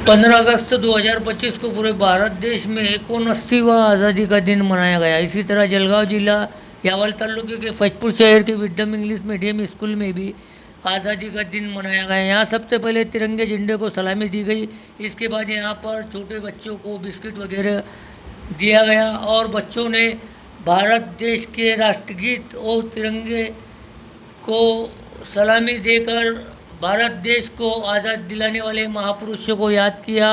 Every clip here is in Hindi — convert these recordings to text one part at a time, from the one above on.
15 अगस्त 2025 को पूरे भारत देश में 69वां आज़ादी का दिन मनाया गया। इसी तरह जलगांव जिला यावल तालुके के फैजपुर शहर के विद्यम इंग्लिश मीडियम स्कूल में भी आज़ादी का दिन मनाया गया। यहाँ सबसे पहले तिरंगे झंडे को सलामी दी गई। इसके बाद यहाँ पर छोटे बच्चों को बिस्किट वगैरह दिया गया और बच्चों ने भारत देश के राष्ट्रगीत और तिरंगे को सलामी देकर भारत देश को आज़ाद दिलाने वाले महापुरुषों को याद किया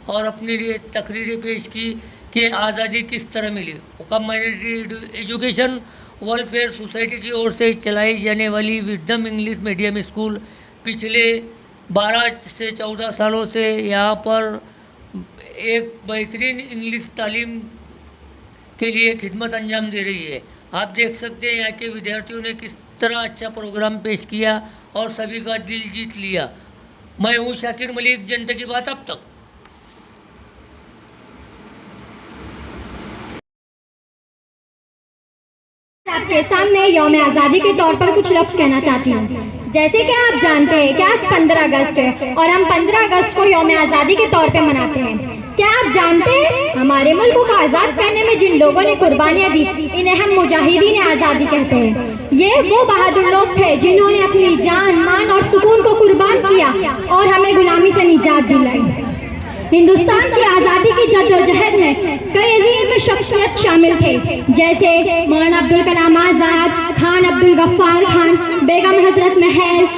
और अपने लिए तकरीरें पेश की कि आज़ादी किस तरह मिली। हुकम माइनॉरिटी एजुकेशन वेलफेयर सोसाइटी की ओर से चलाई जाने वाली विजडम इंग्लिश मीडियम स्कूल पिछले 12 से 14 सालों से यहाँ पर एक बेहतरीन इंग्लिश तालीम के लिए खिदमत अंजाम दे रही है। आप देख सकते हैं यहाँ के विद्यार्थियों ने किस तरह अच्छा प्रोग्राम पेश किया और सभी का दिल जीत लिया। मैं हूँ शाकिर मलिक, जनता की बात अब तक। आपके सामने यौम आज़ादी के तौर पर कुछ लफ्ज़ कहना चाहती हूँ। जैसे कि आप जानते हैं कि आज 15 अगस्त है और हम 15 अगस्त को यौम आज़ादी के तौर पे मनाते हैं। क्या आप जानते हैं हमारे मुल्क को आज़ाद करने में जिन लोगों ने कुर्बानियां दी, इन्हें हम मुजाहिदीन आज़ादी कहते हैं। ये वो बहादुर लोग थे जिन्होंने अपनी जान, मान और सुकून को कुर्बान किया और हमें गुलामी से निजात दिलाई। हिंदुस्तान की आज़ादी की जद्दोजहद में कई अजीम शख्सियत शामिल थे, जैसे मौलाना अब्दुल कलाम आज़ाद, खान अब्दुल गफ्फार खान, बेगम हजरत महल,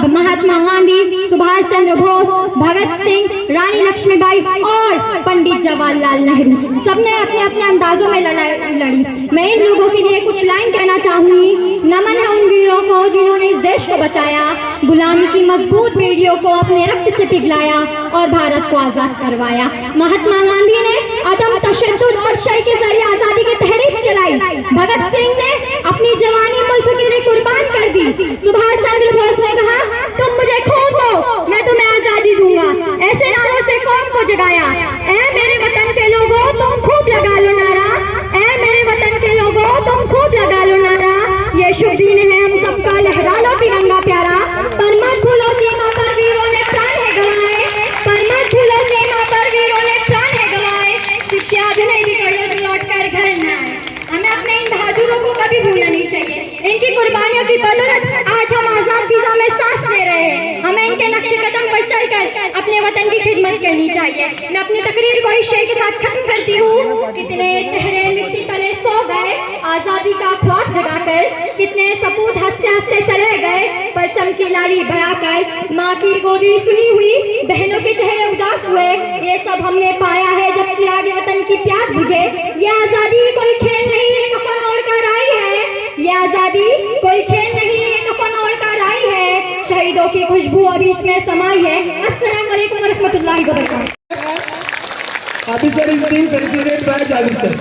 महात्मा गांधी, सुभाष चंद्र बोस, भगत सिंह, रानी लक्ष्मीबाई और पंडित जवाहरलाल नेहरू। सबने अपने अपने अंदाजों में लड़ी। मैं इन लोगों के लिए कुछ लाइन कहना चाहूंगी। नमन है उन वीरों को जिन्होंने इस देश को बचाया, गुलामी की मजबूत बेड़ियों को अपने रक्त से पिघलाया और भारत को आजाद करवाया। महात्मा गांधी ने अदम तशद्दुद और शय के जरिए आजादी की तहरीक चलाई। भगत सिंह ने अपनी जवानी मुल्क के लिए कुर्बान कर दी। सुभाष चंद्र बोस ने कहा, तुम मुझे खून दो, मैं तुम्हें आजादी दूंगा। ऐसे नारों से कौम को जगाया। ऐ मेरे वतन के लोगों, तुम खूब लगा लो नारा। ऐ मेरे वतन के लोगों, तुम खूब लगा लो नारा। ये शुभ दिन है हम सबका, लहरा लो तिरंगा प्यारा। पर मत भूलो सीमा पर वीरों ने प्राण है गंवाए। पर मत भूलो सीमा पर वीरों ने प्राण है गंवाए। कुछ याद नहीं बिगड़ो जो लौट कर घर न आए। हमें अपने इन बहादुरों को कभी भूलना नहीं चाहिए। इनकी कुर्बानियों की बदौलत आज हम आजाद फिजा में सांस ले रहे हैं। हमें इनके नक्शे कदम पर चलकर अपने वतन की खिदमत करनी चाहिए। मैं अपनी तकरीर को इस शेर के साथ खत्म करती हूँ। कितने चेहरे मिट्टी तले सो गए आजादी का ख्वाब जगाकर, कितने सपूत हंसते हंसते चले गए परचम की लाली बढ़ाकर। माँ की गोदी सुनी हुई, बहनों के चेहरे उदास हुए। ये सब हमने पाया है जब चिरागे वतन की प्यास बुझे। ये आजादी कोई खेल नहीं है, कफन ओढ़ कर आई है। ये आजादी कोई खेल नहीं है, कफन ओढ़ कर आई है। शहीदों की खुशबू अभी इसमें समाई है। अस्सलाम वालेकुम रहमतुल्लाहि व बरकातहू। Officer is being considered by the officer.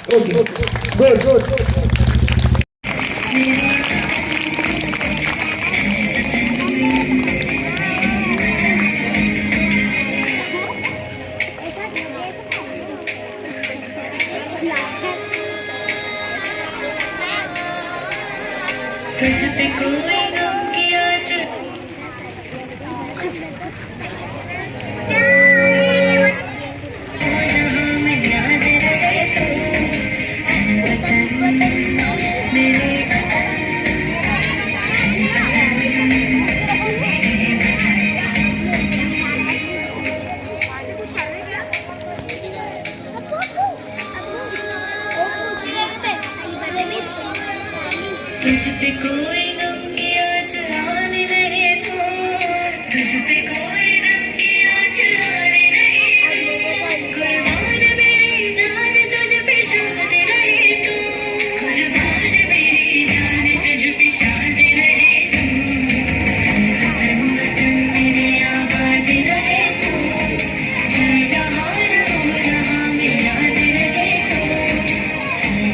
Okay, good. तुझ पे कोई गम की आज जहाँ में याद रहे तो मेरे तुझ पे कोई गम की आज आने नहीं दो। तुझ पे कोई गम की आज आने नहीं दो। कुर्बान मेरी जान तुझ पे शाद रहे तो। कुर्बान मेरी जान तुझ पे शाद रहे तो। वतन वतन मेरे आबाद रहे तो। मैं जहाँ रहूँ जहाँ में याद रहे तो।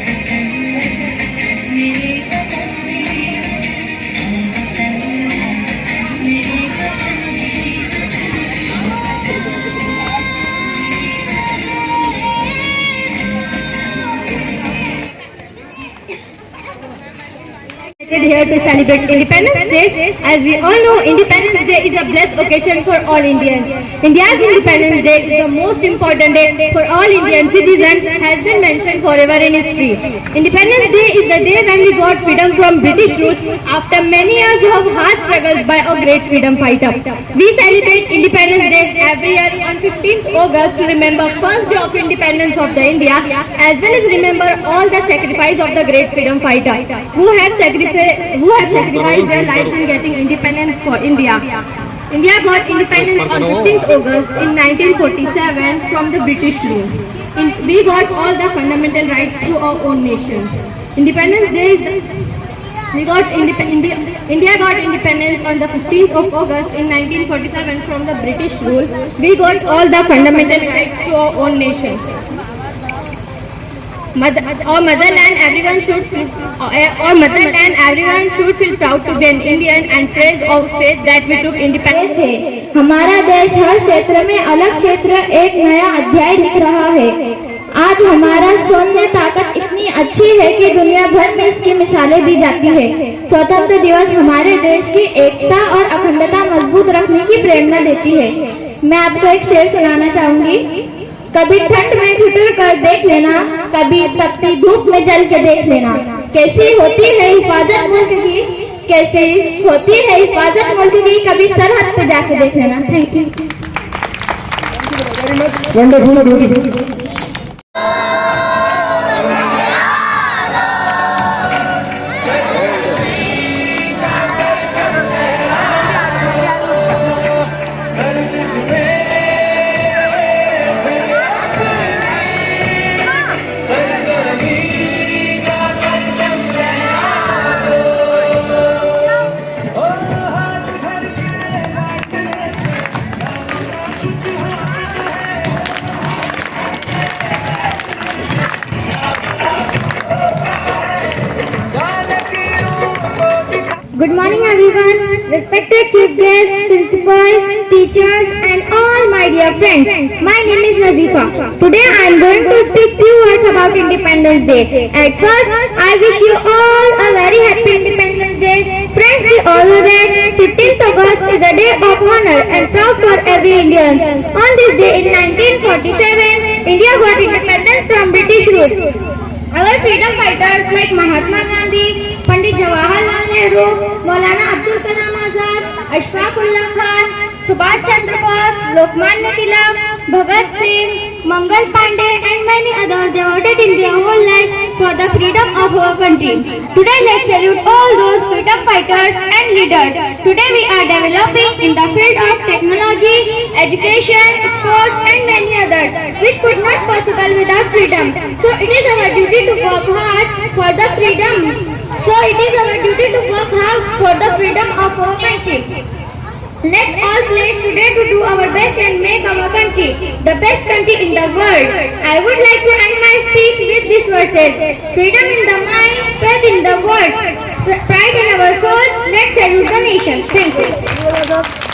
वतन मेरे वतन मेरे वतन मेरे वतन मेरे gathered here to celebrate Independence Day. As we all know, Independence Day is a blessed occasion for all Indians. India's Independence Day is the most important day for all Indian citizens, has been mentioned forever in history. Independence Day is the day when we got freedom from British rule after many years of hard struggles by a great freedom fighter. We celebrate Independence Day every year on 15th August to remember first day of independence of the India, as well as remember all the sacrifice of the great freedom fighter who have sacrificed their lives in getting independence for India. India got independence on 15th August in 1947 from the British rule. We got all the fundamental rights to our own nation. Independence Day India got independence on the 15th of August in 1947 from the British rule. We got all the fundamental rights to our own nation. Our motherland, everyone should feel proud to be an Indian and praise our faith that we took independence. हमारा देश हर क्षेत्र में अलग क्षेत्र एक नया अध्याय लिख रहा है। आज हमारा सैन्य ताकत इतनी अच्छी है कि दुनिया भर में इसकी मिसालें दी जाती है। स्वतंत्र दिवस हमारे देश की एकता और अखंडता मजबूत रखने की प्रेरणा देती है। मैं आपको एक शेर सुनाना चाहूंगी। कभी ठंड में ठिठुर कर देख लेना, कभी तपती धूप में जल के देख लेना, कैसी होती है हिफाजत मुल्क की, कैसी होती है हिफाजत मुल्क की, कभी सरहद पे जाके देख लेना। Thank you. Wonderful, beautiful. Good morning everyone, respected chief guests, principal, teachers and all my dear friends. My name is Nazifa. Today I am going to speak few words about Independence Day. At first, I wish you all a very happy Independence Day. Friends, we all know that 15th August is a day of honor and proud for every Indian. On this day in 1947, India got independence from British rule. Our freedom fighters like Mahatma Gandhi, Pandit Jawaharlal Nehru, Maulana Abdul Kalam Azad, Ashfaq Ullah Khan, Subhash Chandra Bose, Lokmanya Tilak, Bhagat Singh, Mangal Pandey and many others devoted in their whole life for the freedom of our country. Today let's salute all those freedom fighters and leaders. Today we are developing in the field of technology, education, sports and many others which could not possible without freedom. So it is our duty to work hard for the freedom. For the freedom of our country. Let's all pledge today to do our best and make our country the best country in the world. I would like to end my speech with these verses. Freedom in the mind, faith in the words, pride in our souls. Let's salute the nation. Thank you.